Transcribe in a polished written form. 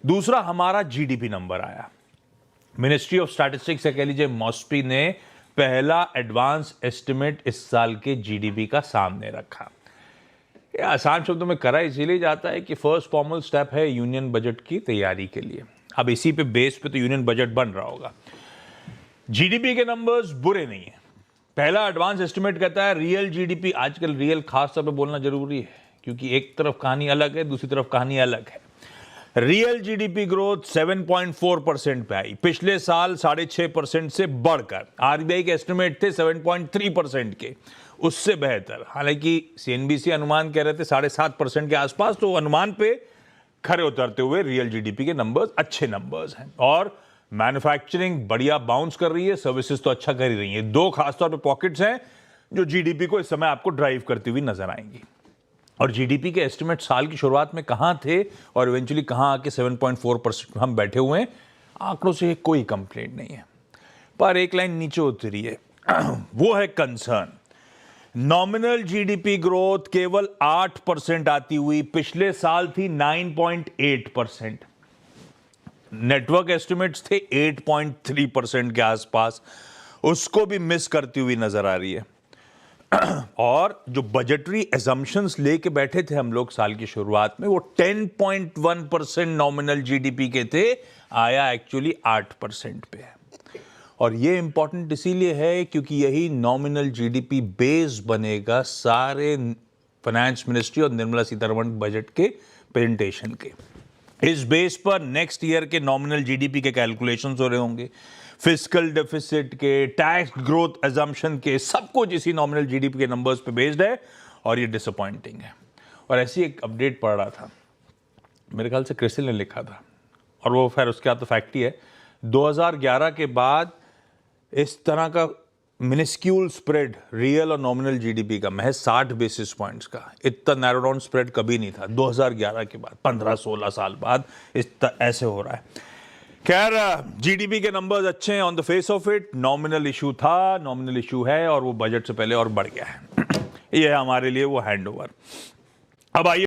दूसरा हमारा GDP number आया। मिनिस्ट्री ऑफ स्टैटिस्टिक्स या कह लीजिए मॉस्पी ने पहला एडवांस एस्टिमेट इस साल के जीडीपी का सामने रखा। ये आसान शब्दों में करा इसीलिए जाता है कि फर्स्ट फॉर्मल स्टेप है यूनियन बजट की तैयारी के लिए। अब इसी पे बेस पे तो यूनियन बजट बन रहा होगा। जीडीपी के नंबर्स बुरे नहीं है। पहला एडवांस एस्टिमेट कहता है रियल जीडीपी, आजकल रियल खास तौर पे बोलना जरूरी है क्योंकि एक तरफ कहानी अलग है, दूसरी तरफ कहानी अलग है। रियल जीडीपी ग्रोथ 7.4% पे आई, पिछले साल 6.5% से बढ़कर। आरबीआई के एस्टिमेट थे 7.3% के, उससे बेहतर। हालांकि सीएनबीसी अनुमान कह रहे थे 7.5% के आसपास, तो अनुमान पे खरे उतरते हुए रियल जीडीपी के नंबर्स अच्छे नंबर्स हैं। और मैन्युफैक्चरिंग बढ़िया बाउंस कर रही है, सर्विसेज तो अच्छा कर ही रही है। दो खासतौर पे पॉकेट्स हैं जो जीडीपी को इस समय आपको ड्राइव करती हुई नजर आएंगी। और जीडीपी के एस्टिमेट साल की शुरुआत में कहां थे और इवेंचुअली कहां आके 7.4% हम बैठे हुए हैं, आंकड़ों से कोई कंप्लेंट नहीं है। पर एक लाइन नीचे उतरी है वो है कंसर्न। नॉमिनल जीडीपी ग्रोथ केवल 8% आती हुई, पिछले साल थी 9.8%। नेटवर्क एस्टिमेट्स थे 8.3% के आसपास, उसको भी मिस करती हुई नजर आ रही है। और जो बजटरी एजम्पशंस लेके बैठे थे हम लोग साल की शुरुआत में, वो 10.1% नॉमिनल जीडीपी के थे, आया एक्चुअली 8% पे है। और ये इंपॉर्टेंट इसीलिए है क्योंकि यही नॉमिनल जीडीपी बेस बनेगा सारे फाइनेंस मिनिस्ट्री और निर्मला सीतारमण बजट के प्रेजेंटेशन के। इस बेस पर नेक्स्ट ईयर के नॉमिनल जीडीपी के कैलकुलेशंस हो रहे होंगे, फिस्कल डेफिसिट के, टैक्स ग्रोथ अजम्पशन के, सब कुछ इसी नॉमिनल जीडीपी के नंबर्स पे बेस्ड है और ये डिसअपॉइंटिंग है। और ऐसी एक अपडेट पढ़ रहा था, मेरे ख्याल से क्रिसिल ने लिखा था, और वो खैर उसके बाद तो फैक्ट ही है। 2011 के बाद इस तरह का मिनिस्क्यूल स्प्रेड रियल और नॉमिनल जीडीपी का, महज 60 बेसिस पॉइंट्स का, इतना नैरो डाउन स्प्रेड कभी नहीं था 2011 के बाद। 15-16 साल बाद ऐसे हो रहा है। खैर, जीडीपी के नंबर्स अच्छे हैं on the face of it. Nominal issue था, नॉमिनल इशू है, और वो बजट से पहले और बढ़ गया है। ये है हमारे लिए वो हैंडओवर। अब आइए